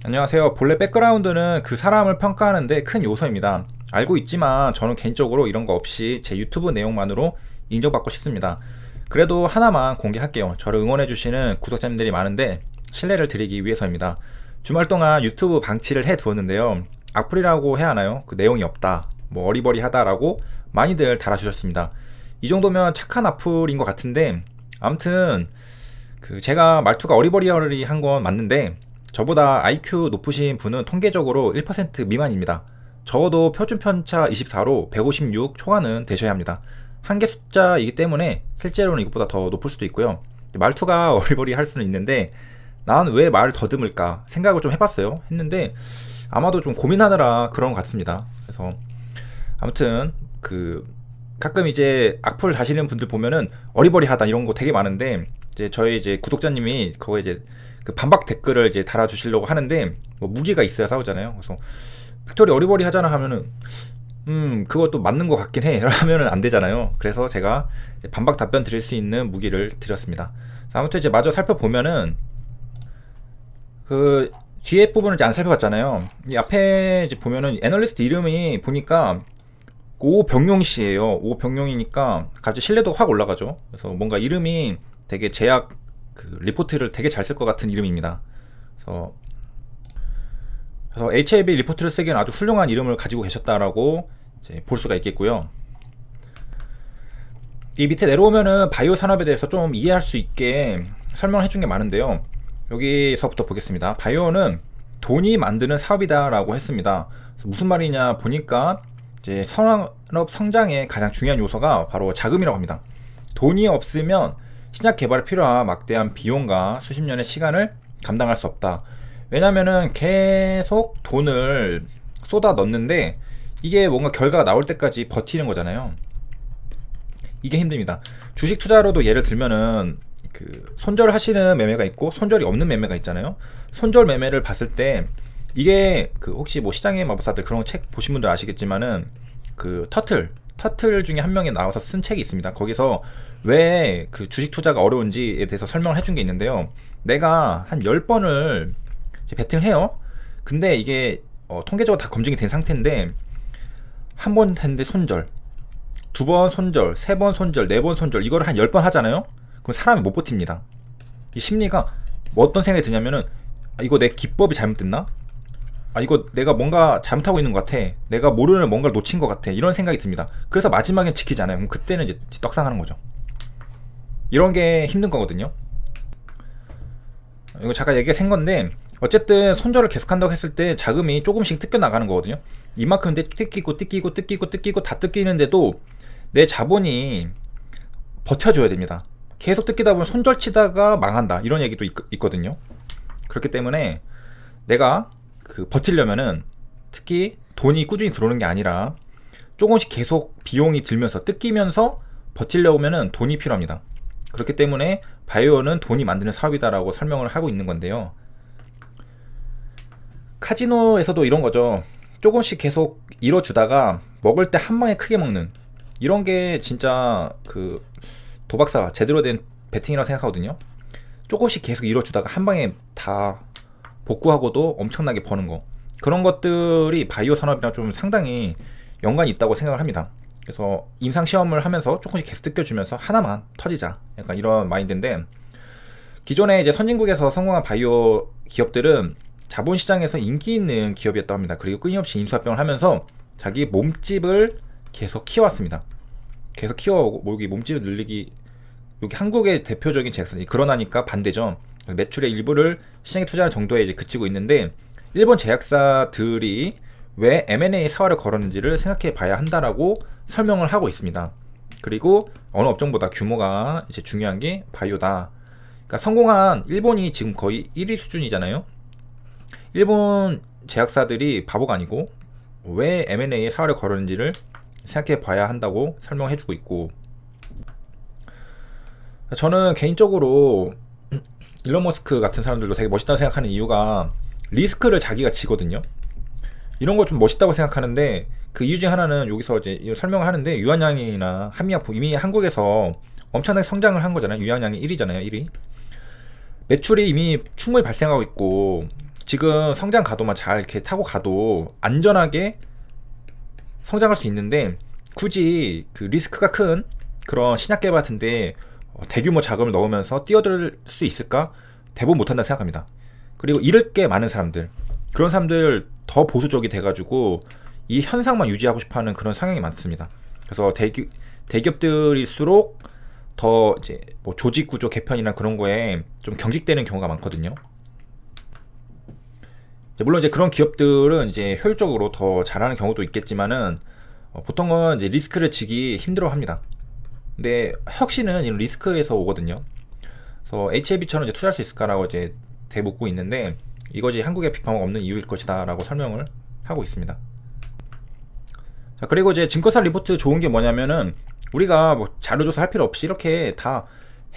안녕하세요. 본래 백그라운드는 그 사람을 평가하는데 큰 요소입니다. 알고 있지만 저는 개인적으로 이런 거 없이 제 유튜브 내용만으로 인정받고 싶습니다. 그래도 하나만 공개할게요. 저를 응원해주시는 구독자님들이 많은데 신뢰를 드리기 위해서입니다. 주말 동안 유튜브 방치를 해 두었는데요. 악플이라고 해야 하나요? 그 내용이 없다, 뭐 어리버리하다라고 많이들 달아주셨습니다. 이 정도면 착한 악플인 것 같은데, 아무튼 그 제가 말투가 어리버리한 건 맞는데 저보다 IQ 높으신 분은 통계적으로 1% 미만입니다. 적어도 표준 편차 24로 156 초과는 되셔야 합니다. 한개 숫자이기 때문에 실제로는 이것보다 더 높을 수도 있고요. 말투가 어리버리할 수는 있는데 난 왜 말을 더듬을까 생각을 좀 해봤어요. 했는데 아마도 좀 고민하느라 그런 것 같습니다. 그래서 아무튼 그 가끔 이제 악플 다시는 분들 보면은 어리버리하다 이런 거 되게 많은데, 이제 저희 이제 구독자님이 그거 이제 그 반박 댓글을 이제 달아주시려고 하는데, 뭐 무기가 있어야 싸우잖아요. 그래서 빅토리 어리버리하잖아 하면은 그것도 맞는 것 같긴 해 라면은 안 되잖아요. 그래서 제가 이제 반박 답변 드릴 수 있는 무기를 드렸습니다. 아무튼 이제 마저 살펴보면은 그 뒤에 부분을 이제 안 살펴봤잖아요. 이 앞에 이제 보면은 애널리스트 이름이 보니까 오병용 씨예요. 오병용이니까 갑자기 신뢰도 확 올라가죠. 그래서 뭔가 이름이 되게 제약 그 리포트를 되게 잘 쓸 것 같은 이름입니다. 그래서 HAB 리포트를 쓰기에는 아주 훌륭한 이름을 가지고 계셨다라고 이제 볼 수가 있겠고요. 이 밑에 내려오면은 바이오 산업에 대해서 좀 이해할 수 있게 설명을 해준 게 많은데요. 여기서부터 보겠습니다. 바이오는 돈이 만드는 사업이다라고 했습니다. 무슨 말이냐 보니까 이제 산업 성장의 가장 중요한 요소가 바로 자금이라고 합니다. 돈이 없으면 신약 개발에 필요한 막대한 비용과 수십 년의 시간을 감당할 수 없다. 왜냐면은 계속 돈을 쏟아 넣는데 이게 뭔가 결과가 나올 때까지 버티는 거잖아요. 이게 힘듭니다. 주식 투자로도 예를 들면은 그 손절하시는 매매가 있고 손절이 없는 매매가 있잖아요. 손절 매매를 봤을 때 이게 그 혹시 뭐 시장의 마법사들 그런 책 보신 분들 아시겠지만은 그 터틀 중에 한 명이 나와서 쓴 책이 있습니다. 거기서 왜 그 주식 투자가 어려운지에 대해서 설명을 해준 게 있는데요. 내가 한 10번을 베팅을 해요. 근데 이게 통계적으로 다 검증이 된 상태인데 한 번 했는데 손절, 두 번 손절, 세 번 손절, 네 번 손절, 이거를 한 10번 하잖아요. 그럼 사람이 못 버팁니다. 이 심리가 뭐 어떤 생각이 드냐면은 이거 내 기법이 잘못됐나? 이거 내가 뭔가 잘못하고 있는 것 같아. 내가 모르는 뭔가를 놓친 것 같아. 이런 생각이 듭니다. 그래서 마지막엔 지키잖아요. 그럼 그때는 이제 떡상하는 거죠. 이런 게 힘든 거거든요. 이거 잠깐 얘기가 생 건데, 어쨌든 손절을 계속한다고 했을 때 자금이 조금씩 뜯겨 나가는 거거든요. 이만큼 뜯기고 다 뜯기는데도 내 자본이 버텨줘야 됩니다. 계속 뜯기다 보면 손절 치다가 망한다, 이런 얘기도 있거든요. 그렇기 때문에 내가 그 버틸려면은 특히 돈이 꾸준히 들어오는 게 아니라 조금씩 계속 비용이 들면서 뜯기면서 버틸려면은 돈이 필요합니다. 그렇기 때문에 바이오는 돈이 만드는 사업이다라고 설명을 하고 있는 건데요. 카지노에서도 이런 거죠. 조금씩 계속 잃어주다가 먹을 때 한 방에 크게 먹는, 이런 게 진짜 그 도박사 제대로 된 베팅이라고 생각하거든요. 조금씩 계속 잃어주다가 한 방에 다 복구하고도 엄청나게 버는 거, 그런 것들이 바이오 산업이랑 좀 상당히 연관이 있다고 생각을 합니다. 그래서 임상 시험을 하면서 조금씩 계속 뜯겨주면서 하나만 터지자, 약간 이런 마인드인데, 기존에 이제 선진국에서 성공한 바이오 기업들은 자본시장에서 인기 있는 기업이었다고 합니다. 그리고 끊임없이 인수합병을 하면서 자기 몸집을 계속 키워왔습니다. 계속 키워오고, 여기 몸집을 늘리기, 여기 한국의 대표적인 제약사들이, 그러나니까 반대죠. 매출의 일부를 시장에 투자하는 정도에 이제 그치고 있는데, 일본 제약사들이 왜 M&A 사활을 걸었는지를 생각해 봐야 한다라고 설명을 하고 있습니다. 그리고 어느 업종보다 규모가 이제 중요한 게 바이오다. 그러니까 성공한 일본이 지금 거의 1위 수준이잖아요. 일본 제약사들이 바보가 아니고 왜 M&A에 사활을 걸었는지를 생각해 봐야 한다고 설명해 주고 있고, 저는 개인적으로 일론 머스크 같은 사람들도 되게 멋있다고 생각하는 이유가 리스크를 자기가 지거든요. 이런 거 좀 멋있다고 생각하는데, 그 이유 중 하나는 여기서 이제 설명을 하는데, 유한양이나 한미약품 이미 한국에서 엄청나게 성장을 한 거잖아요. 유한양이 1위잖아요. 1위. 매출이 이미 충분히 발생하고 있고, 지금 성장 가도만 잘 이렇게 타고 가도 안전하게 성장할 수 있는데, 굳이 그 리스크가 큰 그런 신약 개발 같은데 대규모 자금을 넣으면서 뛰어들 수 있을까? 대부분 못한다 생각합니다. 그리고 잃을 게 많은 사람들, 그런 사람들 더 보수적이 돼가지고 이 현상만 유지하고 싶어하는 그런 성향이 많습니다. 그래서 대기업들일수록 더 이제 뭐 조직 구조 개편이나 그런 거에 좀 경직되는 경우가 많거든요. 물론 이제 그런 기업들은 이제 효율적으로 더 잘하는 경우도 있겠지만은 보통은 이제 리스크를 지기 힘들어합니다. 근데 혁신은 이런 리스크에서 오거든요. 그래서 HLB처럼 이제 투자할 수 있을까라고 이제 대묻고 있는데, 이것이 한국에 비판이 없는 이유일 것이다라고 설명을 하고 있습니다. 자, 그리고 이제 증권사 리포트 좋은 게 뭐냐면은, 우리가 뭐 자료조사 할 필요 없이 이렇게 다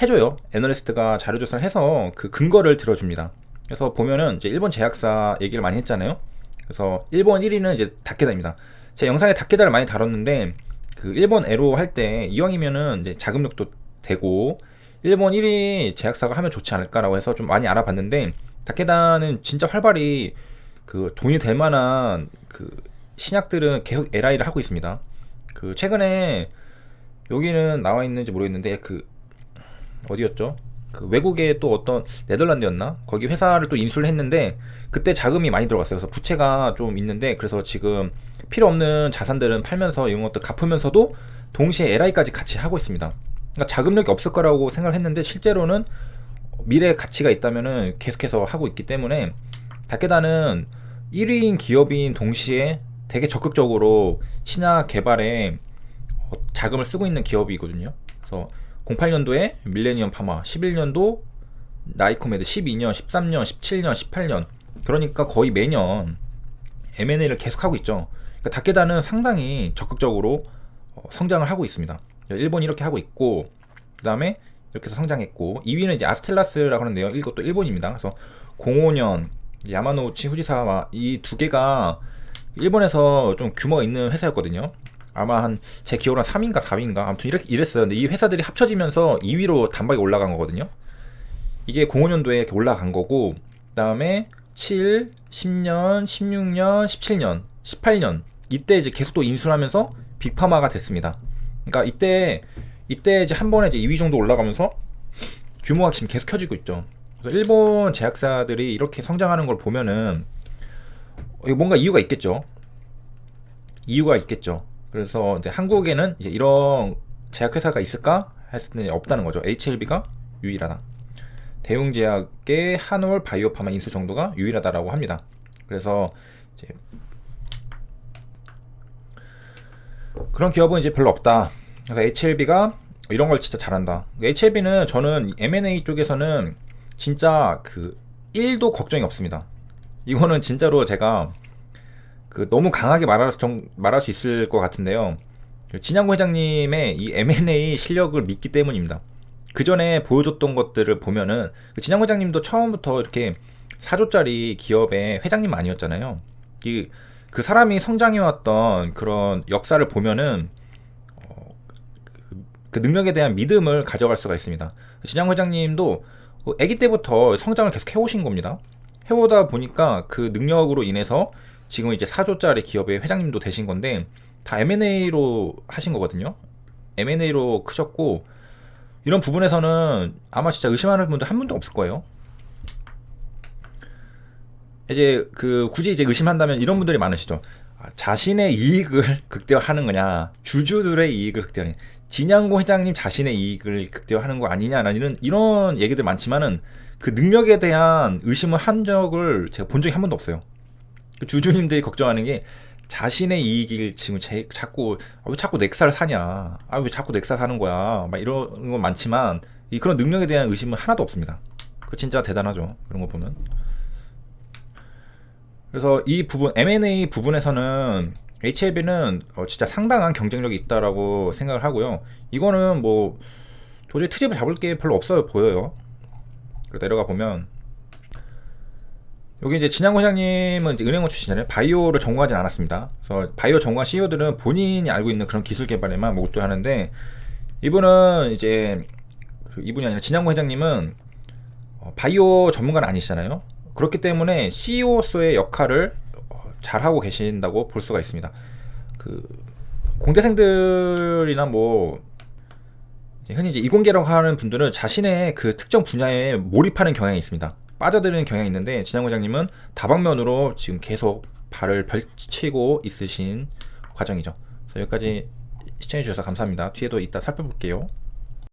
해줘요. 애널리스트가 자료조사를 해서 그 근거를 들어줍니다. 그래서 보면은 이제 일본 제약사 얘기를 많이 했잖아요. 그래서 일본 1위는 이제 다케다입니다. 제 영상에 다케다를 많이 다뤘는데, 그 일본 에로 할 때 이왕이면은 이제 자금력도 되고 일본 1위 제약사가 하면 좋지 않을까라고 해서 좀 많이 알아봤는데, 다케다는 진짜 활발히 그 돈이 될 만한 그 신약들은 계속 LI를 하고 있습니다. 그 최근에 여기는 나와 있는지 모르겠는데, 그 어디였죠? 그 외국의 또 어떤 네덜란드였나? 거기 회사를 또 인수를 했는데, 그때 자금이 많이 들어갔어요. 그래서 부채가 좀 있는데, 그래서 지금 필요 없는 자산들은 팔면서 이런 것도 갚으면서도 동시에 LI까지 같이 하고 있습니다. 그러니까 자금력이 없을 거라고 생각을 했는데, 실제로는 미래 가치가 있다면은 계속해서 하고 있기 때문에, 다케다는 1위인 기업인 동시에 되게 적극적으로 신약 개발에 자금을 쓰고 있는 기업이거든요. 그래서 08년도에 밀레니엄 파마, 11년도 나이코메드, 12년, 13년, 17년, 18년, 그러니까 거의 매년 M&A를 계속하고 있죠. 그러니까 다케다는 상당히 적극적으로 성장을 하고 있습니다. 일본이 이렇게 하고 있고, 그 다음에 이렇게 해서 성장했고, 2위는 이제 아스텔라스라고 하는데요. 이것도 일본입니다. 그래서 05년 야마노우치 후지사와 이 두 개가 일본에서 좀 규모가 있는 회사였거든요. 아마 한 제 기억으로 한 3위인가 4위인가 아무튼 이랬어요. 근데 이 회사들이 합쳐지면서 2위로 단박에 올라간 거거든요. 이게 05년도에 이렇게 올라간 거고, 그 다음에 7, 10년, 16년, 17년, 18년 이때 이제 계속 또 인수를 하면서 빅파마가 됐습니다. 그러니까 이때 이제 한 번에 이제 2위 정도 올라가면서 규모가 지금 계속 켜지고 있죠. 그래서 일본 제약사들이 이렇게 성장하는 걸 보면은 뭔가 이유가 있겠죠. 이유가 있겠죠. 그래서 이제 한국에는 이제 이런 제약회사가 있을까 했을 때 없다는 거죠. HLB가 유일하다. 대웅제약의 한올 바이오파마 인수 정도가 유일하다라고 합니다. 그래서 이제 그런 기업은 이제 별로 없다. 그래서 HLB가 이런 걸 진짜 잘한다. HLB는 저는 M&A 쪽에서는 진짜 그 1도 걱정이 없습니다. 이거는 진짜로 제가 그 너무 강하게 말할 수 있을 것 같은데요. 진양고 회장님의 이 M&A 실력을 믿기 때문입니다. 그 전에 보여줬던 것들을 보면은 진양고 회장님도 처음부터 이렇게 4조짜리 기업의 회장님 아니었잖아요. 그 사람이 성장해왔던 그런 역사를 보면은 그 능력에 대한 믿음을 가져갈 수가 있습니다. 진양고 회장님도 아기 때부터 성장을 계속 해오신 겁니다. 해오다 보니까 그 능력으로 인해서 지금 이제 4조짜리 기업의 회장님도 되신 건데, 다 M&A로 하신 거거든요. M&A로 크셨고, 이런 부분에서는 아마 진짜 의심하는 분들 한 분도 없을 거예요. 이제 그 굳이 이제 의심한다면 이런 분들이 많으시죠. 자신의 이익을 극대화하는 거냐, 주주들의 이익을 극대화하는 거냐, 진양고 회장님 자신의 이익을 극대화하는 거 아니냐라는 이런 얘기들 많지만은, 그 능력에 대한 의심을 한 적을 제가 본 적이 한 번도 없어요. 주주님들이 걱정하는 게 자신의 이익을 지금 자꾸 왜 자꾸 넥사를 사냐, 왜 자꾸 넥사 사는 거야, 막 이런 건 많지만 그런 능력에 대한 의심은 하나도 없습니다. 그 진짜 대단하죠, 그런 거 보면. 그래서 이 부분 M&A 부분에서는 HLB는 진짜 상당한 경쟁력이 있다라고 생각을 하고요. 이거는 뭐 도저히 트집을 잡을 게 별로 없어 보여요. 내려가 보면 여기 이제 진양고 회장님은 이제 은행원 출신이잖아요. 바이오를 전공하진 않았습니다. 그래서 바이오 전공한 CEO들은 본인이 알고 있는 그런 기술 개발에만 몰두하는데, 이분은 이제 이분이 아니라 진양고 회장님은 바이오 전문가는 아니시잖아요. 그렇기 때문에 CEO로서의 역할을 잘하고 계신다고 볼 수가 있습니다. 그 공대생들이나 뭐 흔히 이제 이공계라고 하는 분들은 자신의 그 특정 분야에 몰입하는 경향이 있습니다. 빠져드는 경향이 있는데 진양 회장님은 다방면으로 지금 계속 발을 펼치고 있으신 과정이죠. 그래서 여기까지 시청해주셔서 감사합니다. 뒤에도 이따 살펴볼게요.